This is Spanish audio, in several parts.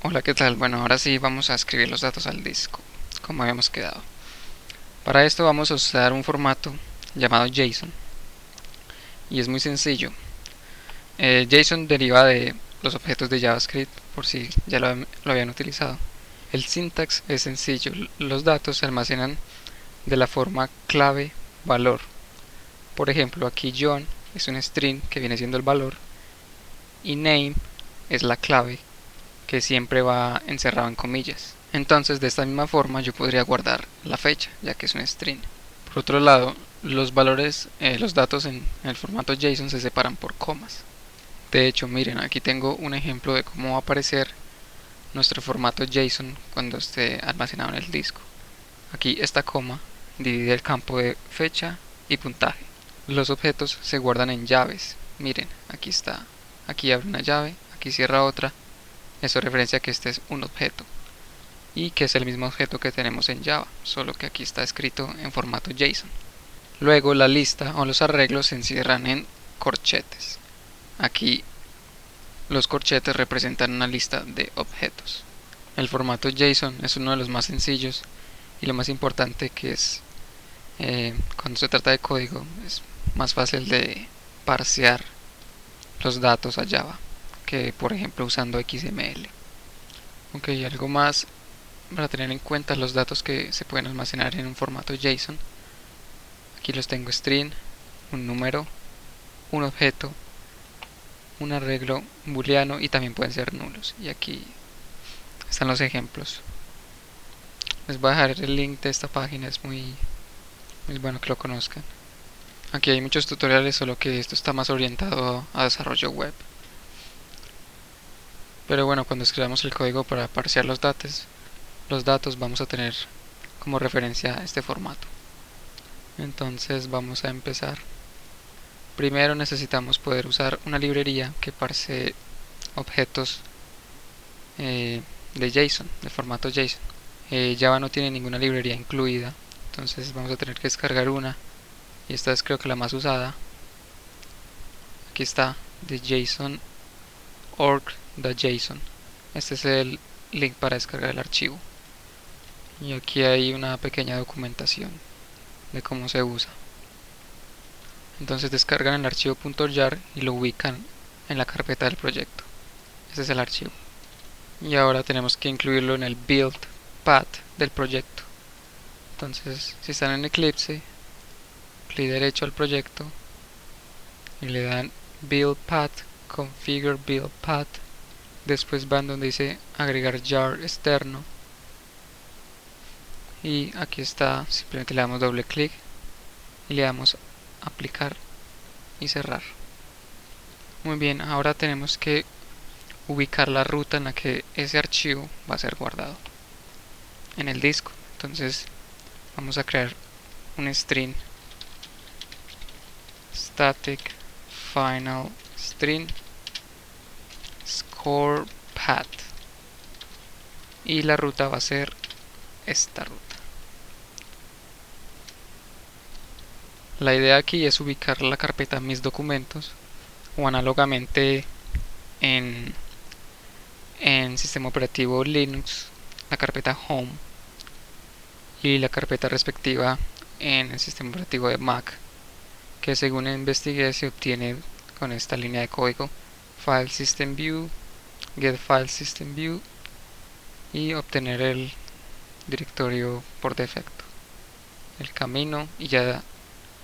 Hola, ¿qué tal? Bueno, ahora sí vamos a escribir los datos al disco, como habíamos quedado. Para esto vamos a usar un formato llamado JSON, y es muy sencillo. JSON deriva de los objetos de JavaScript, por si ya lo habían utilizado. El syntax es sencillo, los datos se almacenan de la forma clave valor. Por ejemplo, aquí John es un string que viene siendo el valor, y name es la clave que siempre va encerrado en comillas. Entonces, de esta misma forma yo podría guardar la fecha, ya que es un string. Por otro lado, los valores, los datos en el formato JSON se separan por comas. De hecho, miren, aquí tengo un ejemplo de cómo va a aparecer nuestro formato JSON cuando esté almacenado en el disco. Aquí esta coma divide el campo de fecha y puntaje. Los objetos se guardan en llaves. Miren, aquí está. Aquí abre una llave, aquí cierra otra. Eso referencia a que este es un objeto y que es el mismo objeto que tenemos en Java, solo que aquí está escrito en formato JSON. Luego la lista o los arreglos se encierran en corchetes. Aquí los corchetes representan una lista de objetos. El formato JSON es uno de los más sencillos y lo más importante, que es cuando se trata de código, es más fácil de parsear los datos a Java que por ejemplo usando XML. Ok, algo más para tener en cuenta: los datos que se pueden almacenar en un formato JSON. Aquí los tengo: string, un número, un objeto, un arreglo booleano, y también pueden ser nulos. Y aquí están los ejemplos. Les voy a dejar el link de esta página, es muy bueno que lo conozcan. Aquí hay muchos tutoriales, solo que esto está más orientado a desarrollo web. Pero bueno, cuando escribamos el código para parsear los datos vamos a tener como referencia este formato. Entonces vamos a empezar. Primero necesitamos poder usar una librería que parsee objetos de JSON, de formato JSON. Java no tiene ninguna librería incluida, entonces vamos a tener que descargar una, y esta es creo que la más usada. Aquí está, de JSON, or.json. Este es el link para descargar el archivo, y aquí hay una pequeña documentación de cómo se usa. Entonces descargan el archivo .jar y lo ubican en la carpeta del proyecto. Este es el archivo. Y ahora tenemos que incluirlo en el build path del proyecto. Entonces, si están en Eclipse, clic derecho al proyecto y le dan build path, configure build path. Después van donde dice agregar jar externo, y aquí está, simplemente le damos doble clic y le damos aplicar y cerrar. Muy bien, ahora tenemos que ubicar la ruta en la que ese archivo va a ser guardado en el disco. Entonces vamos a crear un string static final string score path, y la ruta va a ser esta ruta. La idea aquí es ubicar la carpeta mis documentos, o análogamente en sistema operativo Linux, la carpeta home, y la carpeta respectiva en el sistema operativo de Mac, que según investigué se obtiene con esta línea de código: file system view, get file system view, y obtener el directorio por defecto, el camino, y ya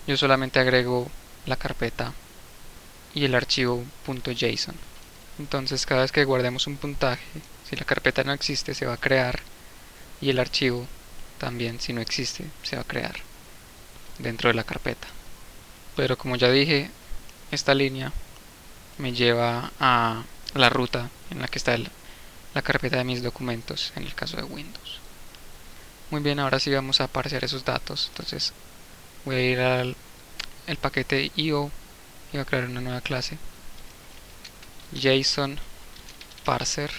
yo solamente agrego la carpeta y el archivo .json. Entonces cada vez que guardemos un puntaje, si la carpeta no existe se va a crear, y el archivo también, si no existe, se va a crear dentro de la carpeta. Pero como ya dije, esta línea me lleva a la ruta en la que está la carpeta de mis documentos en el caso de Windows. Muy bien, ahora sí vamos a parsear esos datos. Entonces voy a ir al paquete io y voy a crear una nueva clase, JSON parser.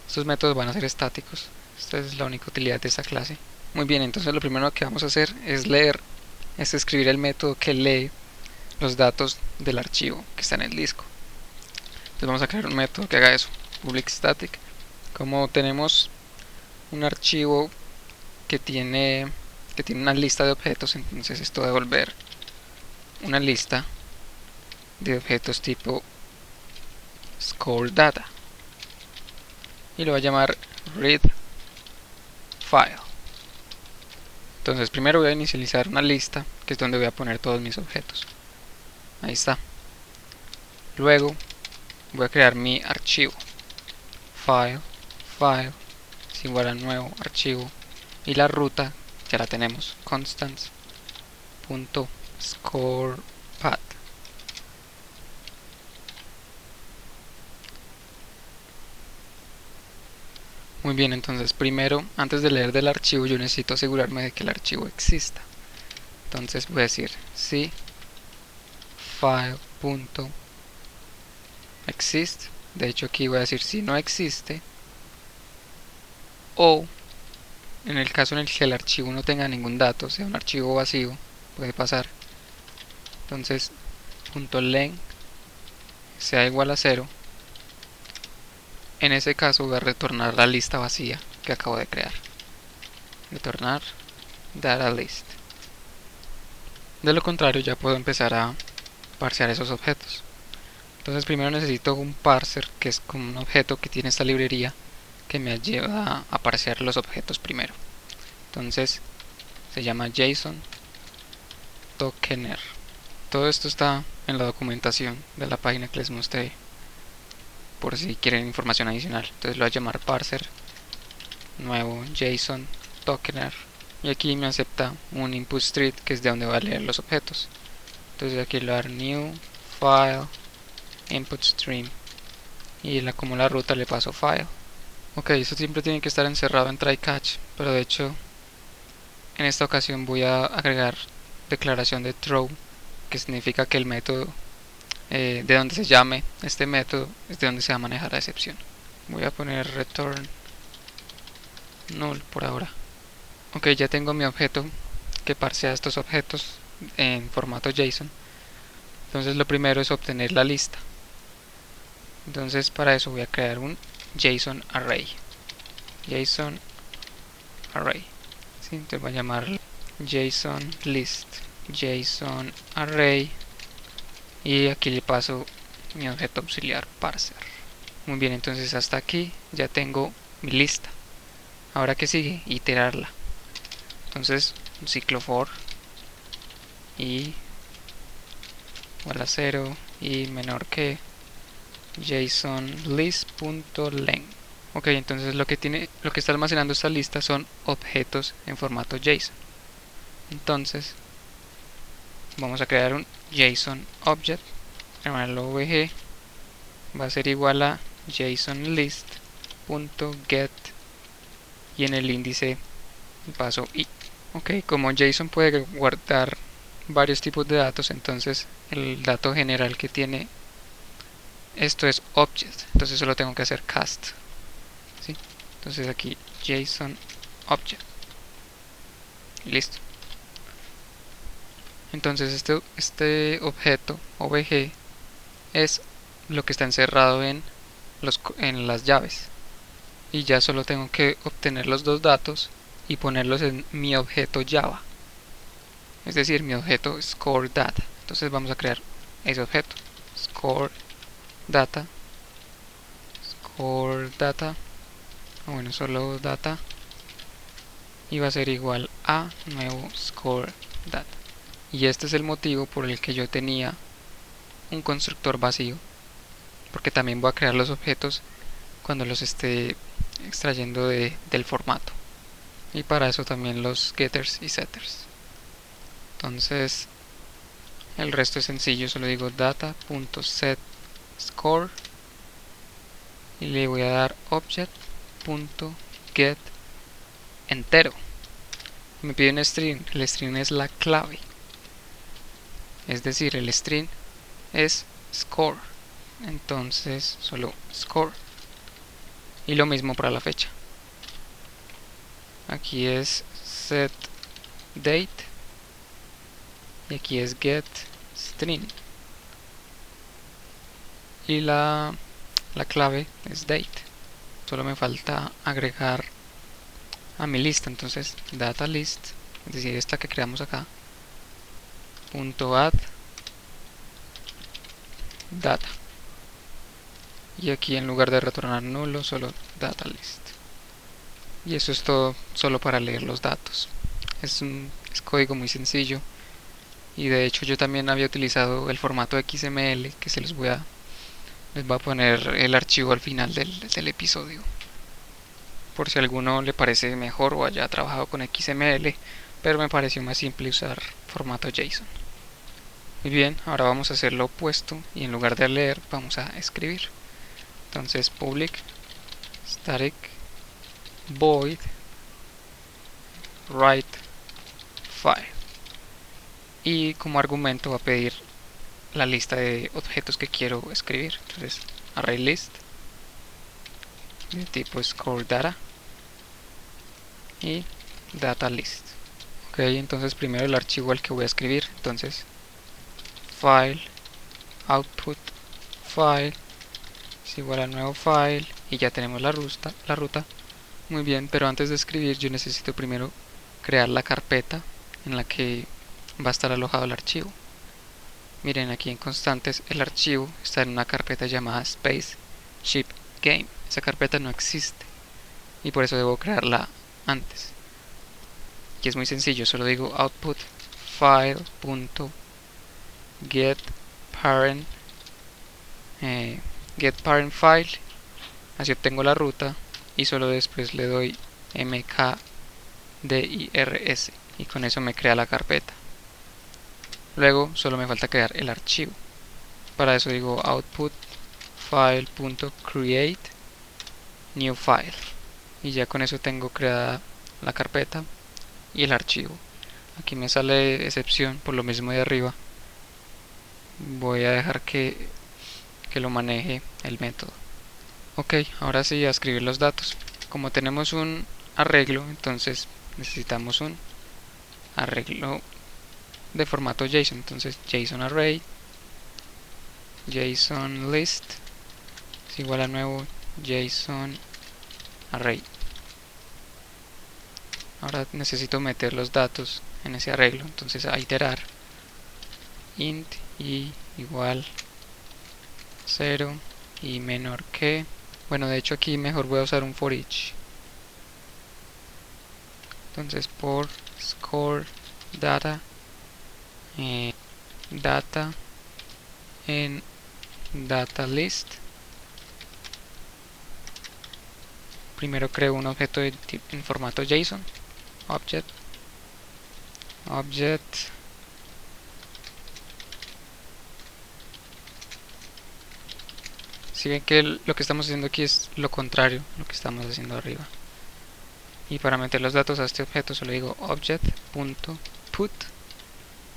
Estos métodos van a ser estáticos, esta es la única utilidad de esta clase. Muy bien, entonces lo primero que vamos a hacer es escribir el método que lee los datos del archivo que está en el disco. Entonces vamos a crear un método que haga eso, public static. Como tenemos un archivo que tiene una lista de objetos, entonces esto va a devolver una lista de objetos tipo score data y lo va a llamar read file. Entonces primero voy a inicializar una lista, que es donde voy a poner todos mis objetos. Ahí está. Luego voy a crear mi archivo. File es igual a nuevo archivo, y la ruta ya la tenemos, constants.scorePath. Muy bien, entonces primero, antes de leer del archivo, yo necesito asegurarme de que el archivo exista. Entonces voy a decir si file.exist. De hecho aquí voy a decir si no existe, o en el caso en el que el archivo no tenga ningún dato, sea un archivo vacío, puede pasar. Entonces .len sea igual a 0. En ese caso voy a retornar la lista vacía que acabo de crear. Retornar data list. De lo contrario ya puedo empezar a parsear esos objetos. Entonces primero necesito un parser, que es como un objeto que tiene esta librería que me ayuda a parsear los objetos primero. Entonces se llama JSON tokener. Todo esto está en la documentación de la página que les mostré, por si quieren información adicional. Entonces lo voy a llamar parser nuevo JSON tokener, y aquí me acepta un input stream, que es de donde va a leer los objetos. Entonces aquí le voy a dar new file input stream, y como la ruta le paso file. Ok, esto siempre tiene que estar encerrado en try catch, pero de hecho en esta ocasión voy a agregar declaración de throw, que significa que el método de donde se llame este método es de donde se va a manejar la excepción. Voy a poner return null por ahora. Ok, ya tengo mi objeto que parsea estos objetos en formato JSON. Entonces lo primero es obtener la lista. Entonces para eso voy a crear un JSON array. JSON array. ¿Sí? Entonces voy a llamar JSON list, JSON array, y aquí le paso mi objeto auxiliar parser. Muy bien, entonces hasta aquí ya tengo mi lista. Ahora que sigue, iterarla. Entonces un ciclo for y igual a 0 y menor que JSON list.len. Ok, entonces lo que está almacenando esta lista son objetos en formato JSON. Entonces vamos a crear un JSON object, llamarlo obj, va a ser igual a JSON list.get, y en el índice paso i. Ok, como JSON puede guardar varios tipos de datos, entonces el dato general que tiene esto es object, entonces solo tengo que hacer cast. ¿Sí? Entonces aquí JSON object y listo. Entonces este objeto obj es lo que está encerrado en las llaves, y ya solo tengo que obtener los dos datos y ponerlos en mi objeto Java, es decir, mi objeto score data. Entonces vamos a crear ese objeto score data, bueno, solo data, y va a ser igual a nuevo score data. Y este es el motivo por el que yo tenía un constructor vacío, porque también voy a crear los objetos cuando los esté extrayendo del formato, y para eso también los getters y setters. Entonces el resto es sencillo, solo digo data.setScore y le voy a dar object.get entero. Me pide un string, el string es la clave, es decir, el string es score, entonces solo score, y lo mismo para la fecha. Aquí es set date y aquí es get string, y la la clave es date. Solo me falta agregar a mi lista, entonces data list, es decir, esta que creamos acá, .add data, y aquí en lugar de retornar nulo, solo data list. Y eso es todo, solo para leer los datos. Es código muy sencillo, y de hecho yo también había utilizado el formato XML, que les voy a poner el archivo al final del episodio, por si a alguno le parece mejor o haya trabajado con XML, pero me pareció más simple usar formato JSON. Muy bien, ahora vamos a hacer lo opuesto y en lugar de leer vamos a escribir. Entonces public static void write file, y como argumento va a pedir la lista de objetos que quiero escribir. Entonces array list de tipo score data y data list. Ok, entonces primero el archivo al que voy a escribir, entonces file output file es igual al nuevo file, y ya tenemos la ruta. Muy bien, pero antes de escribir yo necesito primero crear la carpeta en la que va a estar alojado el archivo. Miren, aquí en constantes el archivo está en una carpeta llamada spaceship game. Esa carpeta no existe y por eso debo crearla antes. Y es muy sencillo, solo digo output file.get parent get parent file, así obtengo la ruta, y solo después le doy mkdirs y con eso me crea la carpeta. Luego solo me falta crear el archivo. Para eso digo output file.create new file, y ya con eso tengo creada la carpeta y el archivo. Aquí me sale excepción por lo mismo de arriba. Voy a dejar que lo maneje el método. Ok, ahora sí a escribir los datos. Como tenemos un arreglo, entonces necesitamos un arreglo de formato JSON. Entonces JSON array, JSON list es igual a nuevo JSON array. Ahora necesito meter los datos en ese arreglo, entonces a iterar int y igual 0 y menor que, bueno, de hecho aquí mejor voy a usar un for each. Entonces por score data data en data list, primero creo un objeto en formato JSON, object si ven que lo que estamos haciendo aquí es lo contrario a lo que estamos haciendo arriba. Y para meter los datos a este objeto solo digo object.put,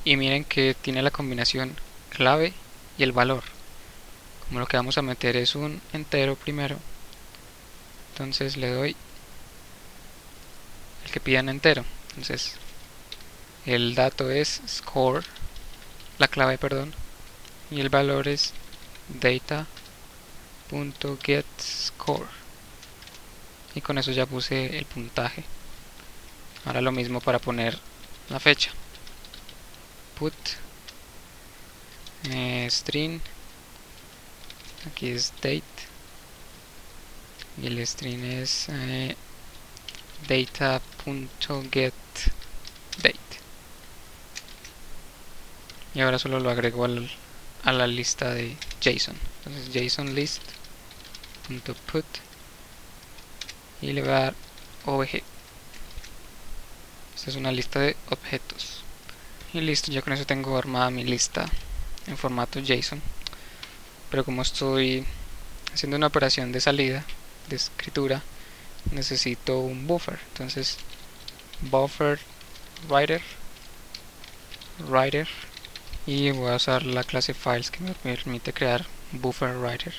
y miren que tiene la combinación clave y el valor. Como lo que vamos a meter es un entero primero, entonces le doy el que pidan entero. Entonces el dato es score, la clave, perdón, y el valor es data.getScore, y con eso ya puse el puntaje. Ahora lo mismo para poner la fecha, put string, aquí es date y el string es data.getDate, y ahora solo lo agrego a la lista de JSON. Entonces JSON list.put y le voy a dar obj. Esta es una lista de objetos. Y listo, ya con eso tengo armada mi lista en formato JSON. Pero como estoy haciendo una operación de salida, de escritura, necesito un buffer. Entonces buffer writer, y voy a usar la clase files que me permite crear buffer writer.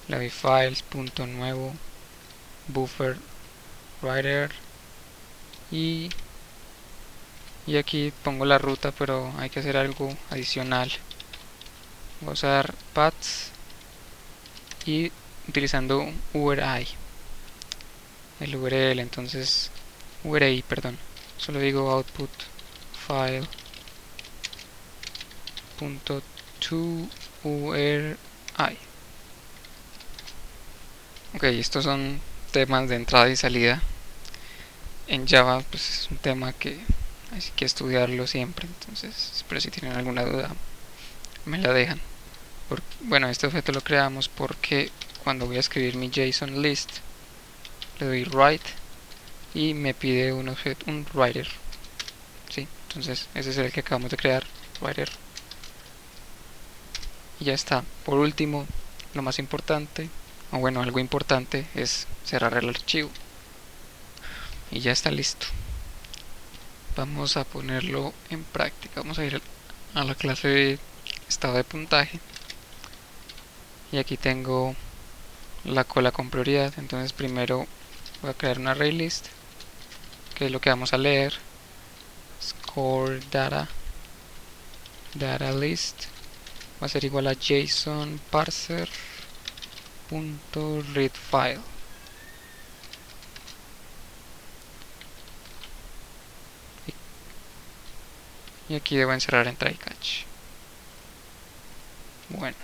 Le doy files.nuevo buffer writer, y aquí pongo la ruta, pero hay que hacer algo adicional. Voy a usar paths y utilizando URI, el URL. Entonces URI, perdón, solo digo output file punto to URI. Ok, estos son temas de entrada y salida. En Java pues es un tema que hay que estudiarlo siempre, entonces pero si tienen alguna duda me la dejan. Bueno, este objeto lo creamos porque cuando voy a escribir mi JSON list le doy write y me pide un objeto, un writer. Sí, entonces ese es el que acabamos de crear, writer. Y ya está. Por último, lo más importante, o bueno, algo importante, es cerrar el archivo. Y ya está listo. Vamos a ponerlo en práctica. Vamos a ir a la clase de estado de puntaje. Y aquí tengo la cola con prioridad. Entonces primero voy a crear un array list, que es lo que vamos a leer. Score data list va a ser igual a JSON parser punto read file. Y aquí debo encerrar en try catch. Bueno,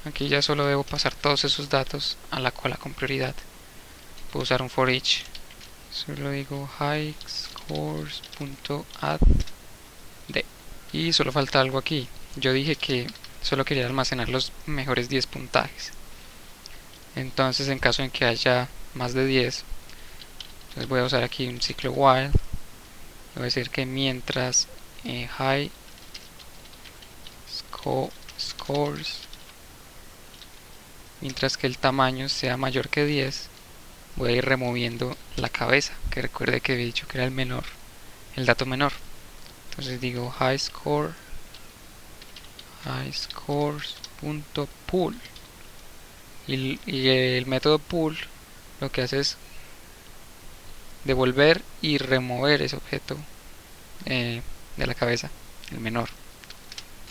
aquí ya solo debo pasar todos esos datos a la cola con prioridad. Puedo usar un for each. Solo digo high scores.add d. Y solo falta algo aquí. Yo dije que solo quería almacenar los mejores 10 puntajes. Entonces, en caso en que haya más de 10, entonces voy a usar aquí un ciclo while. Voy a decir que mientras high scores, mientras que el tamaño sea mayor que 10, voy a ir removiendo la cabeza, que recuerde que he dicho que era el menor, el dato menor. Entonces digo high scores.pull y el método pull lo que hace es devolver y remover ese objeto de la cabeza, el menor.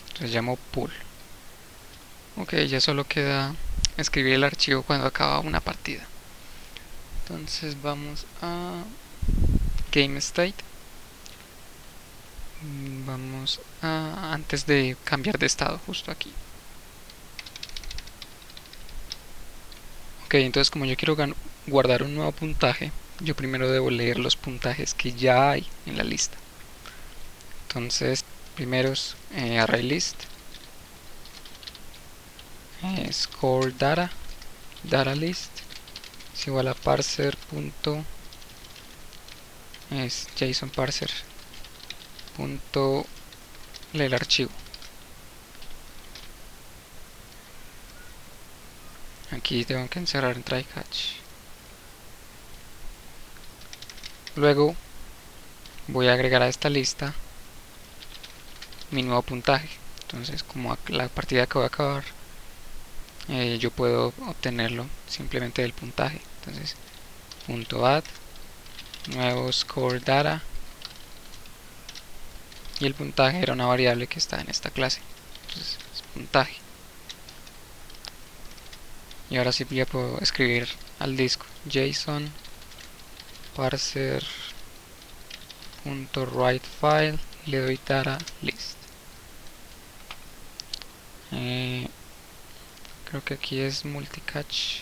Entonces llamo pull. Ok, ya solo queda escribir el archivo cuando acaba una partida. Entonces vamos a game state. Vamos a antes de cambiar de estado, justo aquí. Ok, entonces como yo quiero guardar un nuevo puntaje, yo primero debo leer los puntajes que ya hay en la lista. Entonces primero es array list, score data list es igual a parser punto es JSON parser punto el archivo. Aquí tengo que encerrar en try catch. Luego voy a agregar a esta lista mi nuevo puntaje. Entonces, como la partida que voy a acabar, yo puedo obtenerlo simplemente del puntaje. Entonces, .add nuevo score data, y el puntaje era una variable que está en esta clase. Entonces, es puntaje. Y ahora sí ya puedo escribir al disco JSON parser .write file y le doy data list. Creo que aquí es multicatch.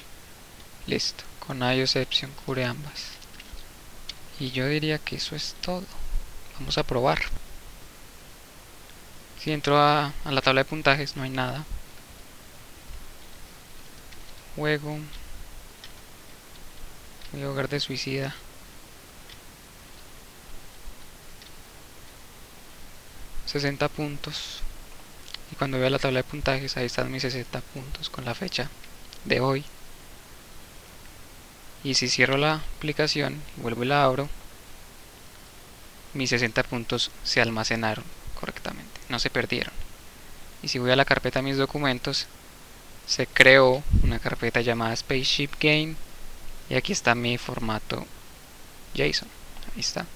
Listo, con IOexception cubre ambas. Y yo diría que eso es todo. Vamos a probar. Si entro a la tabla de puntajes no hay nada. Juego. Voy a hogar de suicida. $60 puntos. Y cuando veo la tabla de puntajes, ahí están mis 60 puntos con la fecha de hoy. Y si cierro la aplicación y vuelvo y la abro, mis 60 puntos se almacenaron correctamente, no se perdieron. Y si voy a la carpeta de mis documentos, se creó una carpeta llamada Spaceship Game y aquí está mi formato JSON. Ahí está.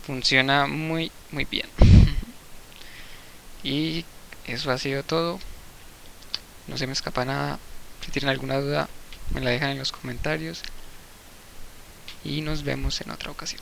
Funciona muy bien. Y eso ha sido todo. no se me escapa nada. Si tienen alguna duda, me la dejan en los comentarios y nos vemos en otra ocasión.